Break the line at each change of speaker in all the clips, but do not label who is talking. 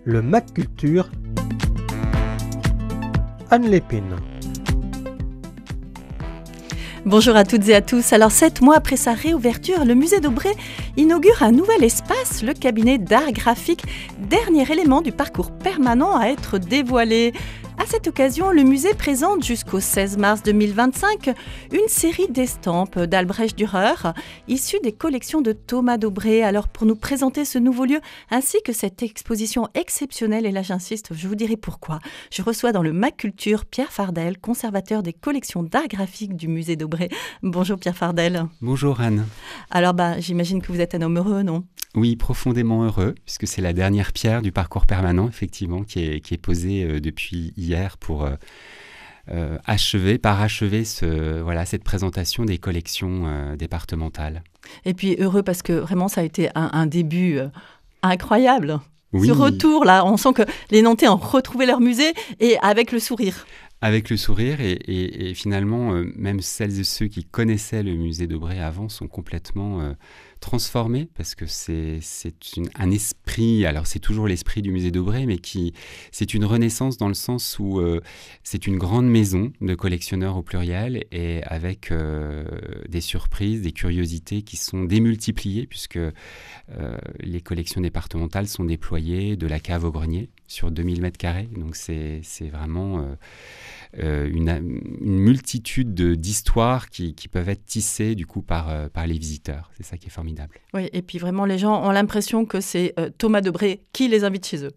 Le MAC Culture, Anne Lépine.
Bonjour à toutes et à tous. Alors 7 mois après sa réouverture, le musée d'Aubray inaugure un nouvel espace, le cabinet d'art graphique, dernier élément du parcours permanent à être dévoilé. À cette occasion, le musée présente jusqu'au 16 mars 2025 une série d'estampes d'Albrecht Dürer issues des collections de Thomas d'Aubray. Alors pour nous présenter ce nouveau lieu ainsi que cette exposition exceptionnelle, et là j'insiste, je vous dirai pourquoi, je reçois dans le MAC Culture Pierre Fardel, conservateur des collections d'art graphique du musée d'Aubray. Bonjour Pierre Fardel.
Bonjour Anne.
Alors j'imagine que vous êtes un homme heureux, non ?
Oui, profondément heureux, puisque c'est la dernière pierre du parcours permanent, effectivement, qui est posée depuis hier pour parachever cette présentation des collections départementales.
Et puis heureux parce que vraiment ça a été un début incroyable.
Oui.
Ce retour là, on sent que les Nantais ont retrouvé leur musée et avec le sourire.
Avec le sourire et finalement, même celles et ceux qui connaissaient le musée d'Aubray avant sont complètement transformés parce que c'est un esprit, alors c'est toujours l'esprit du musée d'Aubray, mais c'est une renaissance dans le sens où c'est une grande maison de collectionneurs au pluriel et avec des surprises, des curiosités qui sont démultipliées puisque les collections départementales sont déployées de la cave au grenier sur 2000 m². Donc c'est vraiment une multitude d'histoires qui peuvent être tissées du coup par les visiteurs. C'est ça qui est formidable.
Oui, et puis vraiment les gens ont l'impression que c'est Thomas d'Aubray qui les invite chez eux.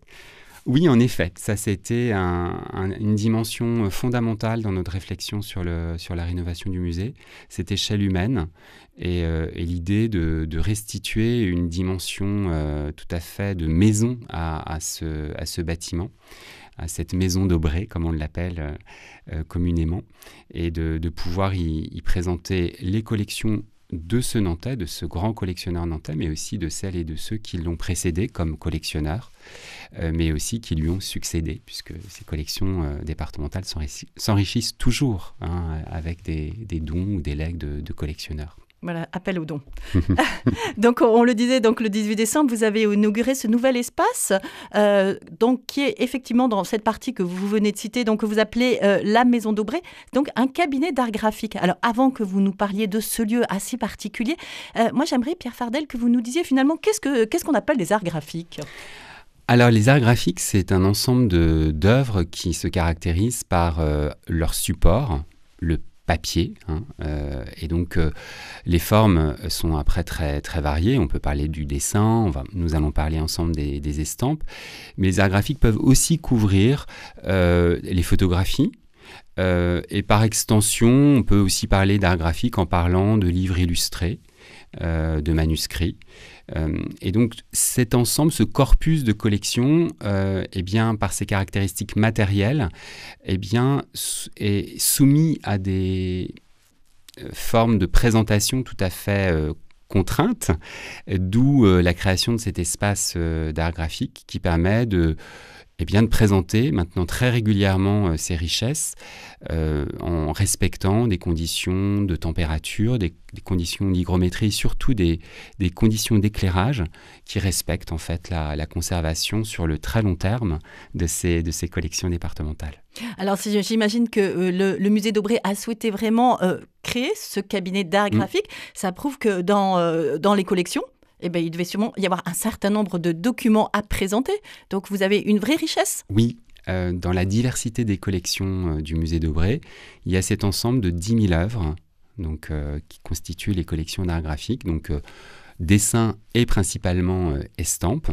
Oui, en effet, ça c'était une dimension fondamentale dans notre réflexion sur la rénovation du musée. Cette échelle humaine et l'idée de restituer une dimension tout à fait de maison à ce bâtiment, à cette maison d'Aubray, comme on l'appelle communément, et de pouvoir y présenter les collections de ce Nantais, de ce grand collectionneur nantais, mais aussi de celles et de ceux qui l'ont précédé comme collectionneur, mais aussi qui lui ont succédé, puisque ces collections départementales s'enrichissent toujours avec des dons ou des legs de collectionneurs.
Voilà, appel aux dons. Donc, on le disait, donc, le 18 décembre, vous avez inauguré ce nouvel espace, qui est effectivement dans cette partie que vous venez de citer, donc, que vous appelez la Maison d'Aubray, donc un cabinet d'art graphique. Alors, avant que vous nous parliez de ce lieu assez particulier, moi, j'aimerais, Pierre Fardel, que vous nous disiez finalement qu'est-ce qu'on appelle les arts graphiques ?
Alors, les arts graphiques, c'est un ensemble d'œuvres qui se caractérisent par leur support, le papier, et donc les formes sont après très, très variées. On peut parler du dessin, nous allons parler ensemble des estampes, mais les arts graphiques peuvent aussi couvrir les photographies, et par extension, on peut aussi parler d'art graphique en parlant de livres illustrés, de manuscrits. Et donc cet ensemble, ce corpus de collection, par ses caractéristiques matérielles, est soumis à des formes de présentation tout à fait contraintes, d'où la création de cet espace d'art graphique qui permet de présenter maintenant très régulièrement ces richesses en respectant des conditions de température, des conditions d'hygrométrie, surtout des conditions d'éclairage qui respectent en fait la conservation sur le très long terme de ces collections départementales.
Alors j'imagine que le musée d'Aubray a souhaité vraiment créer ce cabinet d'art graphique. Ça prouve que dans les collections, il devait sûrement y avoir un certain nombre de documents à présenter. Donc, vous avez une vraie richesse ?
Oui, dans la diversité des collections du musée d'Aubray, il y a cet ensemble de 10 000 œuvres qui constituent les collections d'art graphique, dessins et principalement estampes.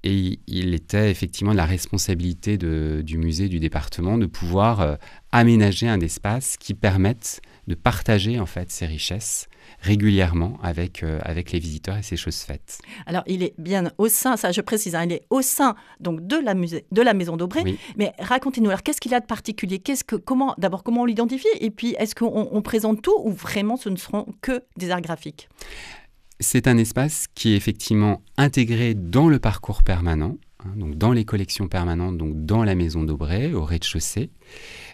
Et il était effectivement la responsabilité du musée du département de pouvoir aménager un espace qui permette de partager en fait ces richesses régulièrement avec les visiteurs et ces choses faites.
Alors, il est bien au sein, ça je précise, il est au sein donc, de la Maison d'Aubray. Oui. Mais racontez-nous, alors qu'est-ce qu'il a de particulier ? Comment on l'identifie ? Et puis, est-ce qu'on présente tout ou vraiment ce ne seront que des arts graphiques ?
C'est un espace qui est effectivement intégré dans le parcours permanent, donc dans les collections permanentes, donc dans la Maison d'Aubray, au rez-de-chaussée.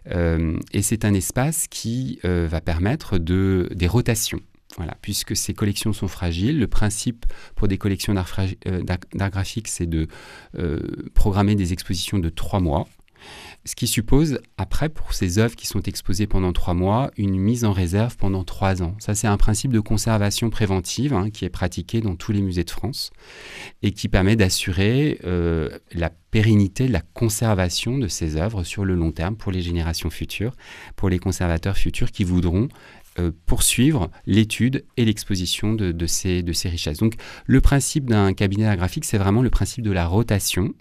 Et c'est un espace qui va permettre des rotations. Voilà, puisque ces collections sont fragiles, le principe pour des collections d'art graphique, c'est de programmer des expositions de 3 mois, ce qui suppose, après, pour ces œuvres qui sont exposées pendant 3 mois, une mise en réserve pendant 3 ans. Ça, c'est un principe de conservation préventive qui est pratiqué dans tous les musées de France et qui permet d'assurer la pérennité, la conservation de ces œuvres sur le long terme pour les générations futures, pour les conservateurs futurs qui voudront poursuivre l'étude et l'exposition de ces richesses. Donc, le principe d'un cabinet d'art graphique, c'est vraiment le principe de la rotation,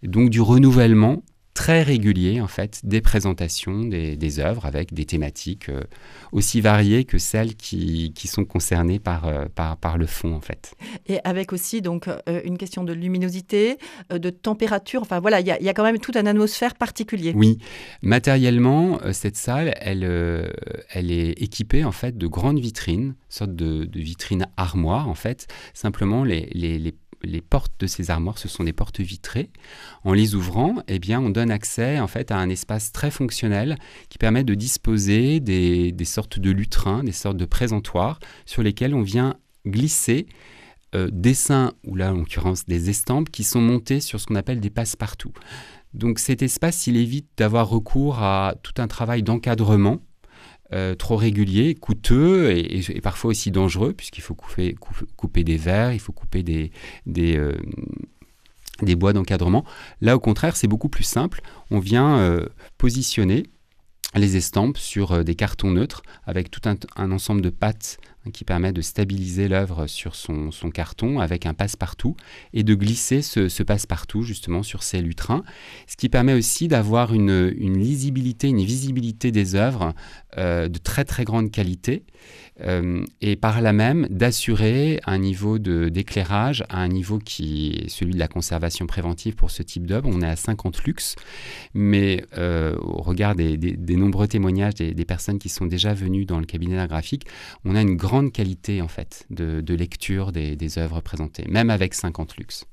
donc du renouvellement très régulier, en fait, des présentations des œuvres avec des thématiques aussi variées que celles qui sont concernées par le fond, en fait.
Et avec aussi donc une question de luminosité, de température. Enfin voilà, il y a quand même toute une atmosphère particulière.
Oui, matériellement, cette salle, elle est équipée en fait de grandes vitrines, une sorte de vitrines armoires en fait. Simplement les portes de ces armoires, ce sont des portes vitrées. En les ouvrant, eh bien, on donne accès en fait à un espace très fonctionnel qui permet de disposer des sortes de lutrins, des sortes de présentoirs sur lesquels on vient glisser dessins, ou là en l'occurrence des estampes qui sont montées sur ce qu'on appelle des passe-partout. Donc cet espace, il évite d'avoir recours à tout un travail d'encadrement trop régulier, coûteux et parfois aussi dangereux, puisqu'il faut couper des verres, il faut couper des bois d'encadrement. Là, au contraire, c'est beaucoup plus simple. On vient positionner les estampes sur des cartons neutres avec tout un ensemble de pattes qui permet de stabiliser l'œuvre sur son carton avec un passe-partout et de glisser ce passe-partout justement sur ces lutrins, ce qui permet aussi d'avoir une lisibilité, une visibilité des œuvres de très très grande qualité et par là même d'assurer un niveau d'éclairage à un niveau qui est celui de la conservation préventive pour ce type d'œuvre. On est à 50 lux, mais au regard des nombreux témoignages des personnes qui sont déjà venues dans le cabinet d'art graphique, on a une grande qualité en fait de lecture des œuvres présentées, même avec 50 lux.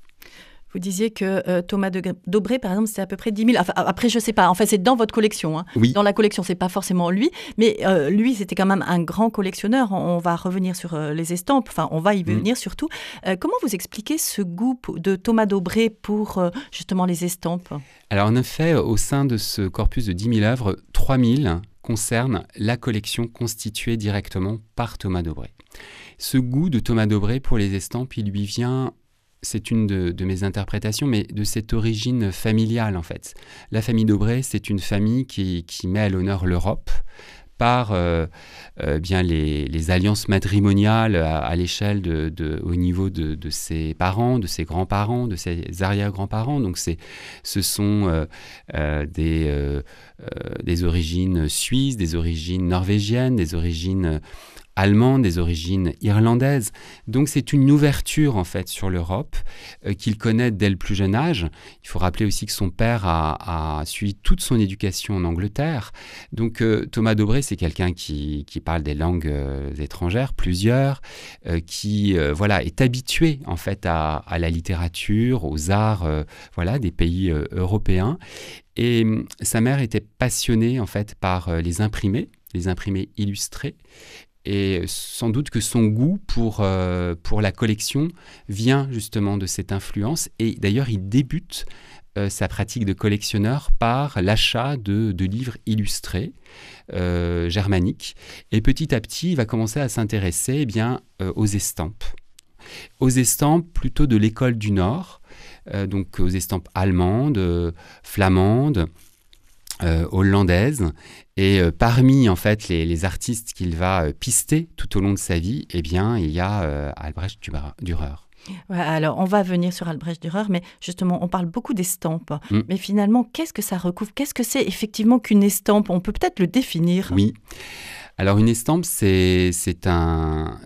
Vous disiez que Thomas Daubré, par exemple, c'était à peu près 10 000. Enfin, après, je ne sais pas. En fait, c'est dans votre collection. Hein.
Oui.
Dans la collection, ce n'est pas forcément lui. Mais lui, c'était quand même un grand collectionneur. On va revenir sur les estampes. Enfin, on va y venir surtout. Comment vous expliquez ce goût de Thomas Daubré pour justement les estampes ?
Alors, en effet, au sein de ce corpus de 10 000 œuvres, 3 000 concernent la collection constituée directement par Thomas Daubré. Ce goût de Thomas Daubré pour les estampes, il lui vient... C'est une de mes interprétations, mais de cette origine familiale, en fait. La famille Daubré, c'est une famille qui met à l'honneur l'Europe par bien les alliances matrimoniales à l'échelle au niveau de ses parents, de ses grands-parents, de ses arrière-grands-parents. Donc, ce sont des origines suisses, des origines norvégiennes, des origines allemandes, des origines irlandaises. Donc c'est une ouverture en fait sur l'Europe qu'il connaît dès le plus jeune âge. Il faut rappeler aussi que son père a suivi toute son éducation en Angleterre. Donc Thomas Daubré, c'est quelqu'un qui parle des langues étrangères, plusieurs, qui est habitué en fait à la littérature, aux arts des pays européens. Et sa mère était passionnée en fait par les imprimés illustrés. Et sans doute que son goût pour la collection vient justement de cette influence. Et d'ailleurs, il débute sa pratique de collectionneur par l'achat de livres illustrés germaniques. Et petit à petit, il va commencer à s'intéresser aux estampes. Aux estampes plutôt de l'école du Nord, donc aux estampes allemandes, flamandes, hollandaise. Et parmi en fait les artistes qu'il va pister tout au long de sa vie, il y a Albrecht Dürer.
Ouais, alors, on va venir sur Albrecht Dürer, mais justement, on parle beaucoup d'estampes. Mais finalement, qu'est-ce que ça recouvre ? Qu'est-ce que c'est effectivement qu'une estampe ? On peut peut-être le définir.
Oui. Alors, une estampe, c'est la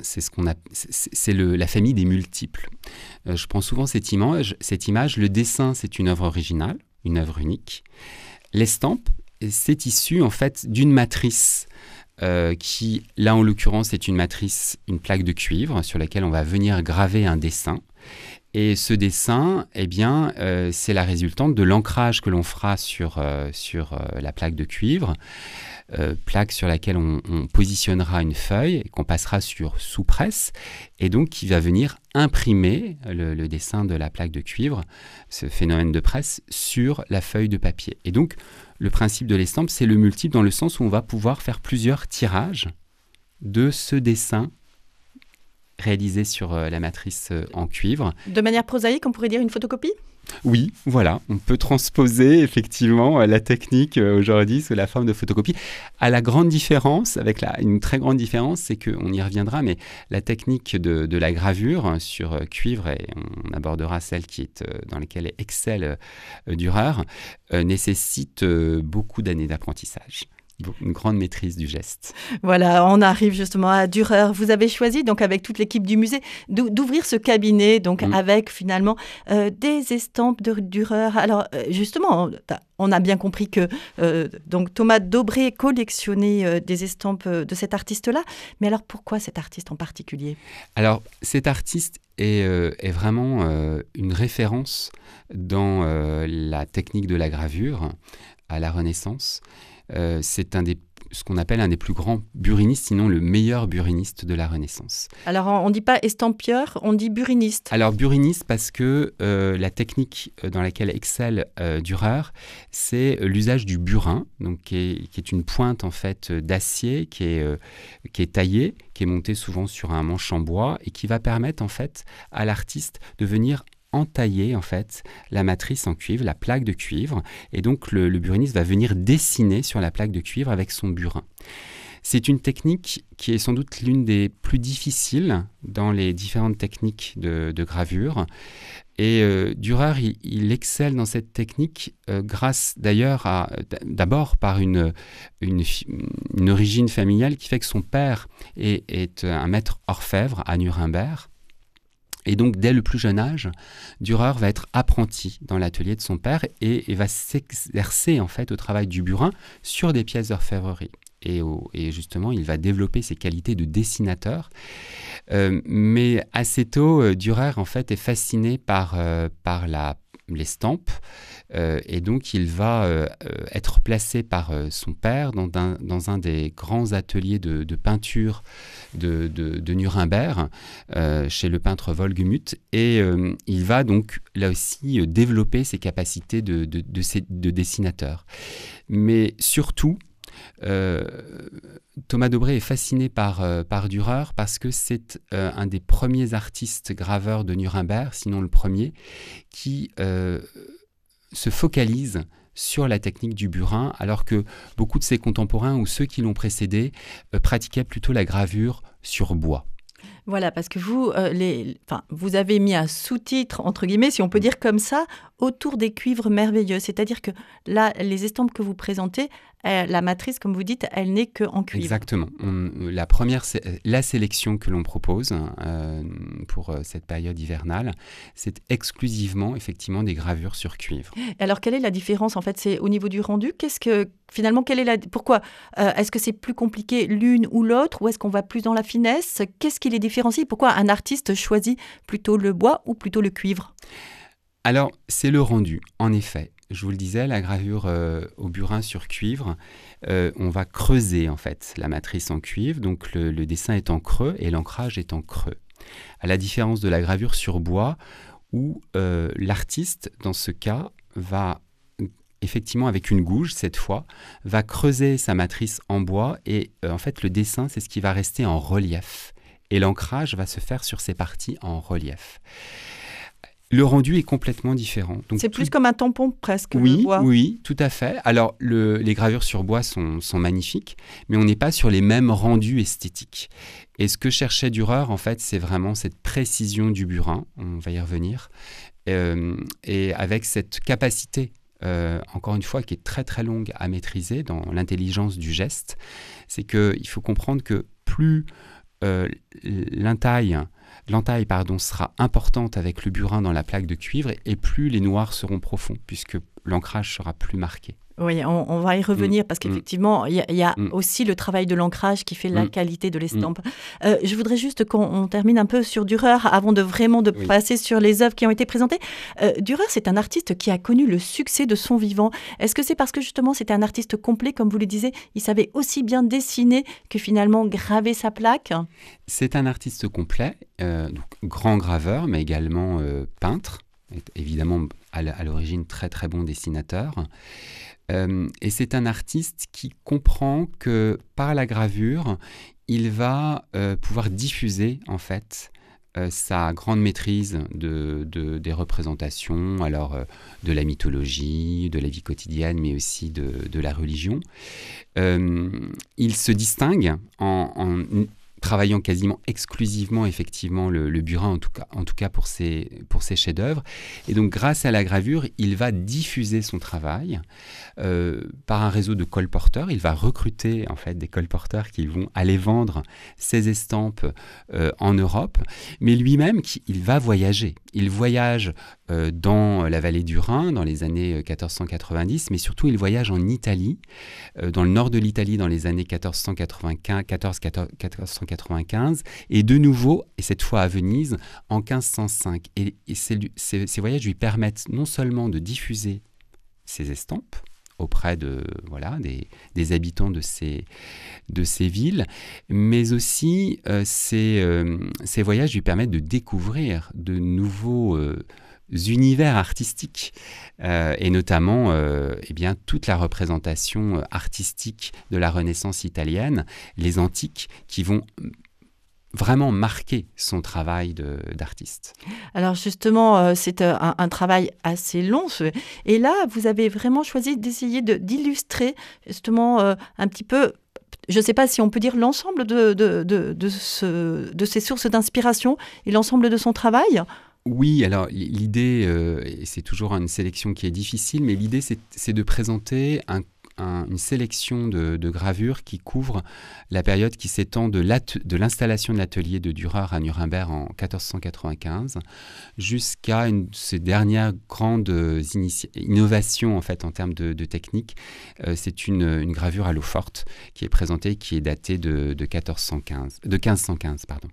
famille des multiples. Je prends souvent cette image. Le dessin, c'est une œuvre originale, une œuvre unique. L'estampe, c'est issu en fait d'une matrice qui, là en l'occurrence, est une matrice, une plaque de cuivre sur laquelle on va venir graver un dessin. Et ce dessin, eh bien, c'est la résultante de l'ancrage que l'on fera sur la plaque de cuivre, plaque sur laquelle on positionnera une feuille et qu'on passera sur sous-presse, et donc qui va venir imprimer le dessin de la plaque de cuivre, ce phénomène de presse, sur la feuille de papier. Et donc, le principe de l'estampe, c'est le multiple dans le sens où on va pouvoir faire plusieurs tirages de ce dessin réalisé sur la matrice en cuivre.
De manière prosaïque, on pourrait dire une photocopie ?
Oui, voilà, on peut transposer effectivement la technique aujourd'hui sous la forme de photocopie. À la grande différence, une très grande différence, c'est qu'on y reviendra, mais la technique de la gravure sur cuivre, et on abordera celle dans laquelle excelle Dürer, nécessite beaucoup d'années d'apprentissage. Une grande maîtrise du geste.
Voilà, on arrive justement à Dürer. Vous avez choisi, donc avec toute l'équipe du musée, d'ouvrir ce cabinet, donc avec finalement des estampes de Dürer. Alors justement, on a bien compris que donc Thomas Daubré collectionnait des estampes de cet artiste-là. Mais alors pourquoi cet artiste en particulier ?
Alors cet artiste est vraiment une référence dans la technique de la gravure à la Renaissance. C'est ce qu'on appelle un des plus grands burinistes, sinon le meilleur buriniste de la Renaissance.
Alors, on ne dit pas estampilleur, on dit buriniste.
Alors, buriniste parce que la technique dans laquelle excelle Dürer, c'est l'usage du burin, donc qui est une pointe en fait d'acier qui est taillée, qui est montée souvent sur un manche en bois et qui va permettre en fait à l'artiste de venir entailler en fait la matrice en cuivre, la plaque de cuivre, et donc le buriniste va venir dessiner sur la plaque de cuivre avec son burin. C'est une technique qui est sans doute l'une des plus difficiles dans les différentes techniques de gravure. Et Dürer, il excelle dans cette technique grâce d'ailleurs d'abord par une origine familiale qui fait que son père est un maître orfèvre à Nuremberg. Et donc, dès le plus jeune âge, Dürer va être apprenti dans l'atelier de son père et va s'exercer en fait au travail du burin sur des pièces d'orfèvrerie. Et justement, il va développer ses qualités de dessinateur. Mais assez tôt, Dürer en fait est fasciné par l'estampe. Et donc, il va être placé par son père dans un des grands ateliers de peinture de Nuremberg, chez le peintre Wohlgemuth. Et il va donc, là aussi, développer ses capacités de dessinateur. Mais surtout, Thomas Daubré est fasciné par Dürer parce que c'est un des premiers artistes graveurs de Nuremberg, sinon le premier, qui se focalise sur la technique du burin, alors que beaucoup de ses contemporains ou ceux qui l'ont précédé pratiquaient plutôt la gravure sur bois.
Voilà, parce que vous avez mis un sous-titre, entre guillemets, si on peut dire comme ça, autour des cuivres merveilleux. C'est-à-dire que là, les estampes que vous présentez, la matrice, comme vous dites, elle n'est qu'en cuivre.
Exactement. La sélection que l'on propose pour cette période hivernale, c'est exclusivement, effectivement, des gravures sur cuivre.
Alors, quelle est la différence, en fait ? C'est au niveau du rendu. Pourquoi ? Est-ce que c'est plus compliqué l'une ou l'autre, ou est-ce qu'on va plus dans la finesse ? Qu'est-ce qui les différencie ? Pourquoi un artiste choisit plutôt le bois ou plutôt le cuivre ?
Alors, c'est le rendu, en effet. Je vous le disais, la gravure au burin sur cuivre, on va creuser en fait la matrice en cuivre, donc le dessin est en creux et l'ancrage est en creux. À la différence de la gravure sur bois, où l'artiste, dans ce cas, va effectivement, avec une gouge cette fois, va creuser sa matrice en bois et en fait le dessin, c'est ce qui va rester en relief. Et l'ancrage va se faire sur ces parties en relief. Le rendu est complètement différent. Donc,
c'est plus comme un tampon presque,
oui,
le bois.
Oui, tout à fait. Alors, les gravures sur bois sont magnifiques, mais on n'est pas sur les mêmes rendus esthétiques. Et ce que cherchait Dürer, en fait, c'est vraiment cette précision du burin, on va y revenir, et avec cette capacité, encore une fois, qui est très très longue à maîtriser dans l'intelligence du geste, c'est qu'il faut comprendre que plus l'entaille sera importante avec le burin dans la plaque de cuivre et plus les noirs seront profonds puisque l'ancrage sera plus marqué.
Oui, on va y revenir parce qu'effectivement, il y a aussi le travail de l'ancrage qui fait la qualité de l'estampe. Je voudrais juste qu'on termine un peu sur Dürer avant de vraiment passer sur les œuvres qui ont été présentées. Dürer, c'est un artiste qui a connu le succès de son vivant. Est-ce que c'est parce que justement c'était un artiste complet, comme vous le disiez, il savait aussi bien dessiner que finalement graver sa plaque?
C'est un artiste complet, donc grand graveur, mais également peintre, évidemment à l'origine très très bon dessinateur. Et c'est un artiste qui comprend que par la gravure, il va pouvoir diffuser en fait sa grande maîtrise des représentations, alors de la mythologie, de la vie quotidienne, mais aussi de la religion. Il se distingue en travaillant quasiment exclusivement effectivement le burin, en tout cas pour ses chefs-d'œuvre. Et donc grâce à la gravure, il va diffuser son travail par un réseau de colporteurs. Il va recruter en fait des colporteurs qui vont aller vendre ses estampes en Europe. Mais lui-même, il va voyager. Il voyage dans la vallée du Rhin dans les années 1490, mais surtout il voyage en Italie, dans le nord de l'Italie dans les années 1495, et de nouveau, et cette fois à Venise, en 1505. Et ces voyages lui permettent non seulement de diffuser ses estampes auprès des habitants de ces villes, mais aussi ces voyages lui permettent de découvrir de nouveaux univers artistiques et notamment toute la représentation artistique de la Renaissance italienne, les antiques, qui vont vraiment marquer son travail d'artiste.
Alors justement, c'est un travail assez long. Et là, vous avez vraiment choisi d'essayer d'illustrer justement un petit peu, je ne sais pas si on peut dire l'ensemble de ces sources d'inspiration et l'ensemble de son travail.
Oui, alors l'idée, c'est toujours une sélection qui est difficile, mais l'idée c'est de présenter une sélection de gravures qui couvre la période qui s'étend de l'installation de l'atelier de Dürer à Nuremberg en 1495 jusqu'à ces dernières grandes innovations en fait en termes de technique. C'est une gravure à l'eau forte qui est présentée, qui est datée de 1515. Pardon.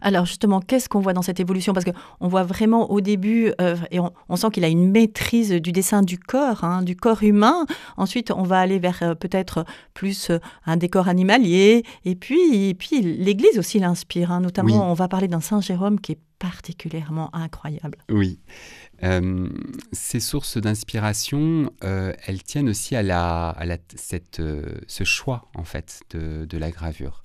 Alors justement, qu'est-ce qu'on voit dans cette évolution? Parce qu'on voit vraiment au début, et on sent qu'il a une maîtrise du dessin du corps humain. Ensuite, on va aller vers peut-être plus un décor animalier. Et puis l'Église aussi l'inspire. Notamment, on va parler d'un Saint Jérôme qui est particulièrement incroyable.
Oui. Ces sources d'inspiration, elles tiennent aussi à ce choix en fait de la gravure.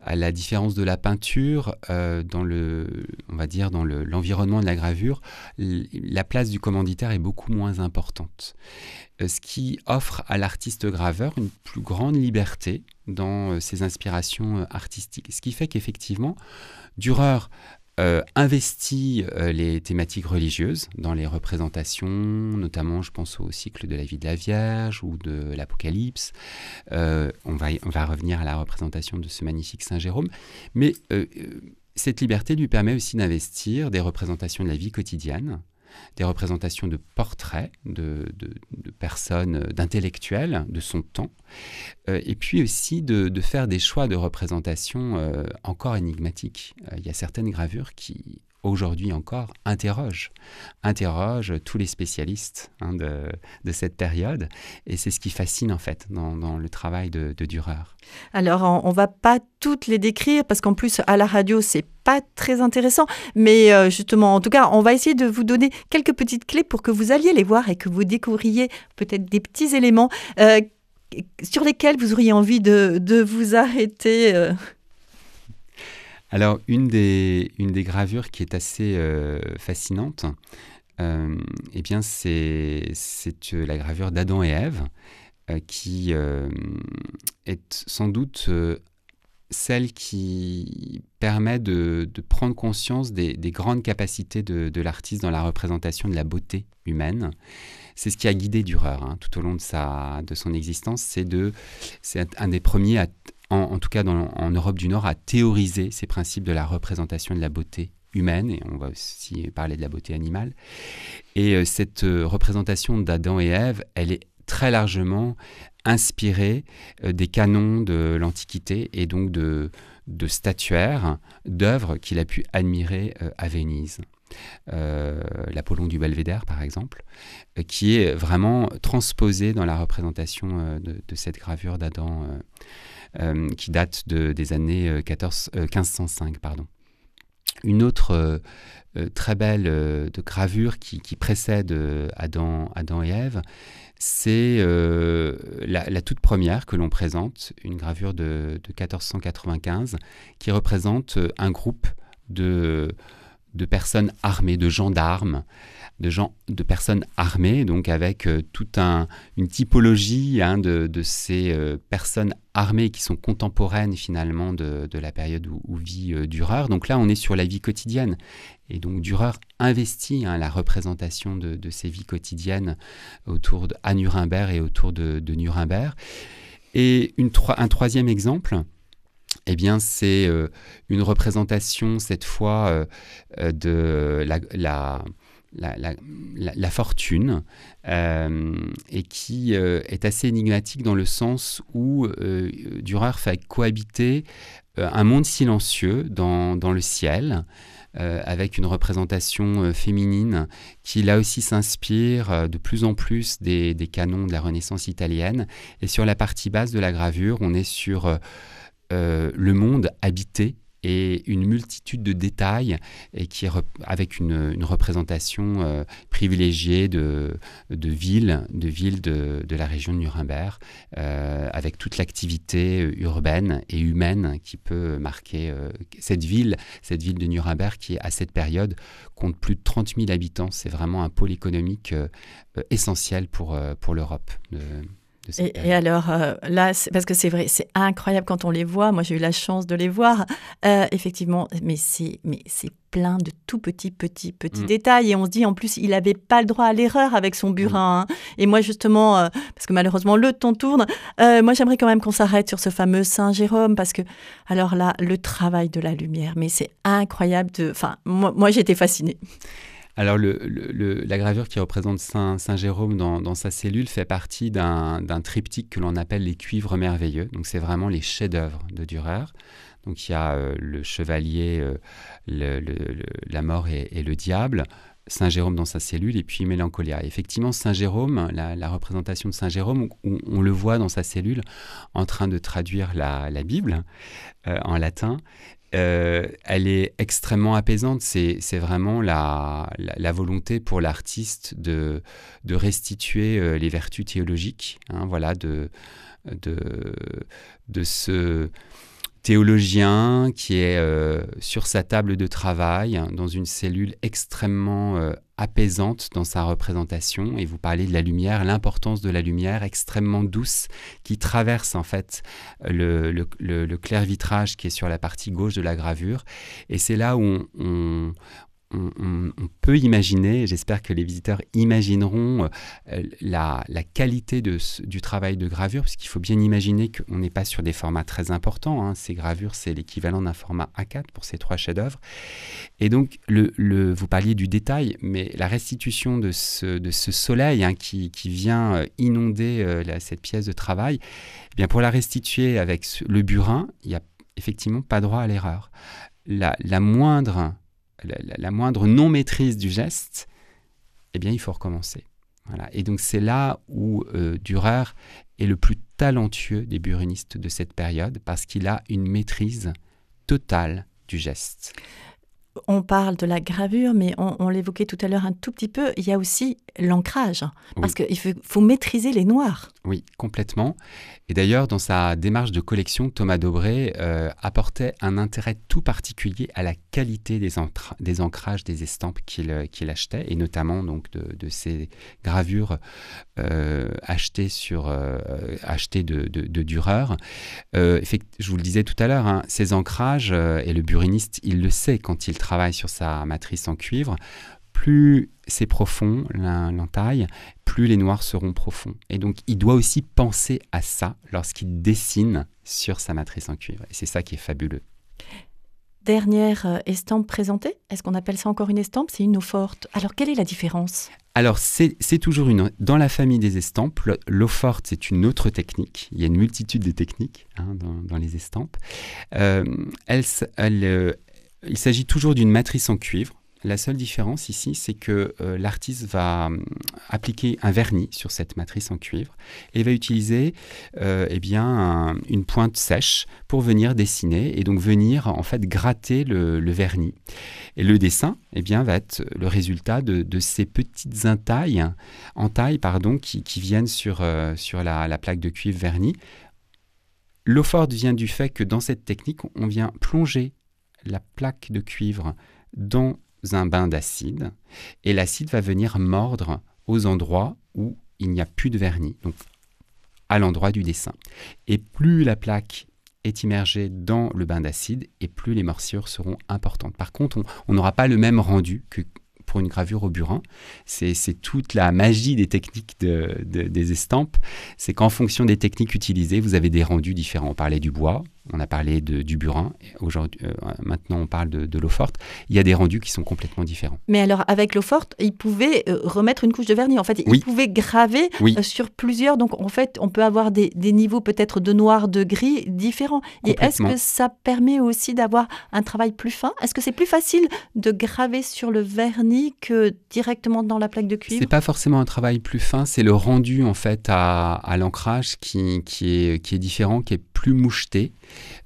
À la différence de la peinture, dans l'environnement de la gravure, la place du commanditaire est beaucoup moins importante. Ce qui offre à l'artiste graveur une plus grande liberté dans ses inspirations artistiques. Ce qui fait qu'effectivement, Dürer investit les thématiques religieuses dans les représentations, notamment je pense au cycle de la vie de la Vierge ou de l'Apocalypse. On va revenir à la représentation de ce magnifique Saint Jérôme, mais cette liberté lui permet aussi d'investir des représentations de la vie quotidienne, des représentations de portraits de personnes, d'intellectuels de son temps, et puis aussi de faire des choix de représentation encore énigmatiques. Il y a certaines gravures qui, aujourd'hui encore, interrogent tous les spécialistes de cette période, et c'est ce qui fascine en fait dans le travail de Dürer.
Alors, on ne va pas toutes les décrire, parce qu'en plus, à la radio, c'est pas très intéressant, mais justement, en tout cas, on va essayer de vous donner quelques petites clés pour que vous alliez les voir et que vous découvriez peut-être des petits éléments sur lesquels vous auriez envie de vous arrêter.
Alors, une des gravures qui est assez fascinante, c'est la gravure d'Adam et Ève, qui est sans doute celle qui permet de prendre conscience des grandes capacités de l'artiste dans la représentation de la beauté humaine. C'est ce qui a guidé Dürer tout au long de son existence. C'est un des premiers, en tout cas en Europe du Nord, à théoriser ces principes de la représentation de la beauté humaine, et on va aussi parler de la beauté animale. Et cette représentation d'Adam et Ève, elle est très largement inspiré des canons de l'Antiquité et donc de statuaires, d'œuvres qu'il a pu admirer à Venise. L'Apollon du Belvédère, par exemple, qui est vraiment transposé dans la représentation de cette gravure d'Adam qui date des années 1505. Pardon. Une autre très belle de gravure qui précède Adam et Ève, c'est la toute première que l'on présente, une gravure de 1495, qui représente un groupe de personnes armées, de gendarmes, de personnes armées, donc avec toute une typologie de ces personnes armées qui sont contemporaines finalement de la période où vit Dürer. Donc là, on est sur la vie quotidienne. Et donc Dürer investit la représentation de ces vies quotidiennes à Nuremberg et autour de Nuremberg. Et un troisième exemple, eh bien, c'est une représentation, cette fois, de la fortune, et qui est assez énigmatique dans le sens où Dürer fait cohabiter un monde silencieux dans le ciel, avec une représentation féminine qui, là aussi, s'inspire de plus en plus des canons de la Renaissance italienne. Et sur la partie basse de la gravure, on est sur le monde habité et une multitude de détails et avec une représentation privilégiée de villes de la région de Nuremberg, avec toute l'activité urbaine et humaine qui peut marquer cette ville de Nuremberg qui, à cette période, compte plus de 30 000 habitants. C'est vraiment un pôle économique essentiel pour l'Europe.
Et alors, là, parce que c'est vrai, c'est incroyable quand on les voit. Moi, j'ai eu la chance de les voir. Effectivement, mais c'est plein de tout petits détails. Et on se dit, en plus, il n'avait pas le droit à l'erreur avec son burin. Hein. Et moi, justement, parce que malheureusement, le temps tourne, moi, j'aimerais quand même qu'on s'arrête sur ce fameux Saint Jérôme. Parce que, alors là, le travail de la lumière, mais c'est incroyable. Enfin, moi, j'ai été fascinée.
Alors, la gravure qui représente Saint Jérôme dans sa cellule fait partie d'un triptyque que l'on appelle les cuivres merveilleux. Donc, c'est vraiment les chefs-d'œuvre de Dürer. Donc, il y a le chevalier, la mort et le diable, Saint Jérôme dans sa cellule, et puis Mélancolia. Et effectivement, Saint Jérôme, la représentation de Saint Jérôme, on le voit dans sa cellule en train de traduire la Bible en latin. Elle est extrêmement apaisante. C'est vraiment la volonté pour l'artiste de restituer les vertus théologiques, de ce théologien qui est sur sa table de travail, dans une cellule extrêmement apaisante dans sa représentation. Et vous parlez de la lumière, l'importance de la lumière extrêmement douce qui traverse en fait le clair vitrage qui est sur la partie gauche de la gravure. Et c'est là où on peut imaginer, j'espère que les visiteurs imagineront la qualité du travail de gravure, parce qu'il faut bien imaginer qu'on n'est pas sur des formats très importants. Ces gravures, c'est l'équivalent d'un format A4 pour ces 3 chefs-d'œuvre. Et donc, vous parliez du détail, mais la restitution de ce soleil qui vient inonder cette pièce de travail, eh bien, pour la restituer avec le burin, il n'y a effectivement pas droit à l'erreur. La moindre non-maîtrise du geste, eh bien, il faut recommencer. Voilà. Et donc, c'est là où Dürer est le plus talentueux des burinistes de cette période, parce qu'il a une maîtrise totale du geste.
On parle de la gravure, mais on l'évoquait tout à l'heure un tout petit peu, il y a aussi l'ancrage, parce qu'il faut maîtriser les noirs.
Oui, complètement. Et d'ailleurs, dans sa démarche de collection, Thomas Daubré apportait un intérêt tout particulier à la qualité des ancrages des estampes qu'il achetait, et notamment donc de ces gravures achetées de Dürer. Je vous le disais tout à l'heure, ces ancrages, et le buriniste, il le sait quand il travaille sur sa matrice en cuivre, plus c'est profond, l'entaille, plus les noirs seront profonds. Et donc, il doit aussi penser à ça lorsqu'il dessine sur sa matrice en cuivre. Et c'est ça qui est fabuleux.
dernière estampe présentée, est-ce qu'on appelle ça encore une estampe? C'est une eau forte. Alors, quelle est la différence?
Alors, c'est toujours dans la famille des estampes, l'eau forte, c'est une autre technique. Il y a une multitude de techniques dans les estampes. Il s'agit toujours d'une matrice en cuivre. La seule différence ici, c'est que l'artiste va appliquer un vernis sur cette matrice en cuivre et va utiliser une pointe sèche pour venir dessiner et donc venir en fait gratter le vernis. Et le dessin va être le résultat de ces petites entailles qui viennent sur la plaque de cuivre vernis. L'eau forte vient du fait que dans cette technique, on vient plonger la plaque de cuivre dans un bain d'acide et l'acide va venir mordre aux endroits où il n'y a plus de vernis, donc à l'endroit du dessin. Et plus la plaque est immergée dans le bain d'acide et plus les morsures seront importantes. Par contre, on n'aura pas le même rendu que pour une gravure au burin. C'est toute la magie des techniques des estampes. C'est qu'en fonction des techniques utilisées, vous avez des rendus différents. On parlait du bois, on a parlé du burin. Maintenant, on parle de l'eau forte. Il y a des rendus qui sont complètement différents.
Mais alors, avec l'eau forte, il pouvait remettre une couche de vernis. En fait, il pouvait graver sur plusieurs. Donc, en fait, on peut avoir des niveaux peut-être de noir, de gris différents. Et est-ce que ça permet aussi d'avoir un travail plus fin? Est-ce que c'est plus facile de graver sur le vernis que directement dans la plaque de cuivre?
C'est pas forcément un travail plus fin, c'est le rendu en fait à l'ancrage qui est différent, qui est plus moucheté.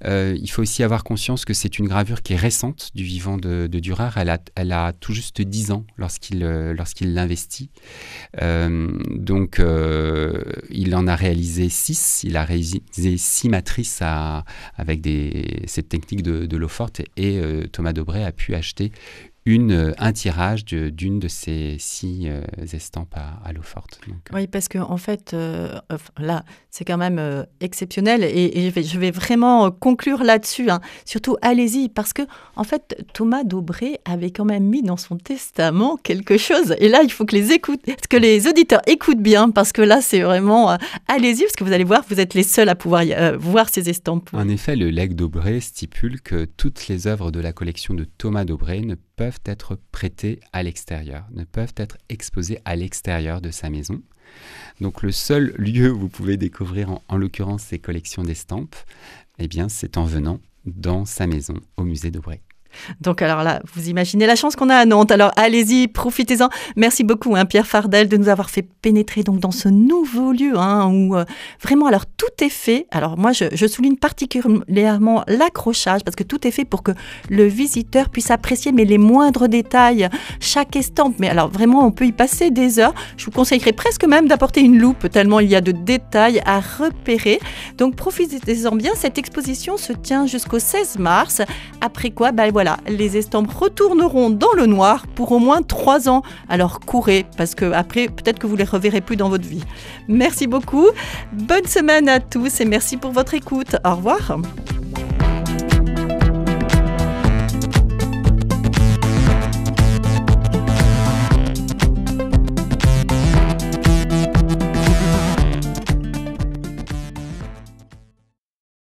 Il faut aussi avoir conscience que c'est une gravure qui est récente du vivant de Dürer. Elle a tout juste 10 ans lorsqu'il l'investit. Donc, il en a réalisé 6. Il a réalisé 6 matrices avec cette technique de l'eau forte. Et Thomas Dobré a pu acheter un tirage d'une de ces 6 estampes à l'eau forte. Donc,
oui, parce qu'en fait, là, c'est quand même exceptionnel et je vais vraiment conclure là-dessus. Surtout, allez-y, parce que en fait, Thomas Dobré avait quand même mis dans son testament quelque chose. Et là, il faut que les auditeurs écoutent bien, parce que là, c'est vraiment allez-y, parce que vous allez voir, vous êtes les seuls à pouvoir voir ces estampes.
En effet, le legs Dobré stipule que toutes les œuvres de la collection de Thomas Dobré ne peuvent être prêtées à l'extérieur, ne peuvent être exposées à l'extérieur de sa maison. Donc le seul lieu où vous pouvez découvrir en l'occurrence ces collections d'estampes, c'est en venant dans sa maison au musée Dobré.
Donc alors là, vous imaginez la chance qu'on a à Nantes. Alors allez-y, profitez-en. Merci beaucoup Pierre Fardel de nous avoir fait pénétrer donc dans ce nouveau lieu où vraiment alors tout est fait. Alors moi je souligne particulièrement l'accrochage, parce que tout est fait pour que le visiteur puisse apprécier mais les moindres détails, chaque estampe. Mais alors vraiment on peut y passer des heures. Je vous conseillerais presque même d'apporter une loupe tellement il y a de détails à repérer. Donc profitez-en bien. Cette exposition se tient jusqu'au 16 mars. Après quoi, voilà, les estampes retourneront dans le noir pour au moins 3 ans. Alors courez, parce que après, peut-être que vous les reverrez plus dans votre vie. Merci beaucoup. Bonne semaine à tous et merci pour votre écoute. Au revoir.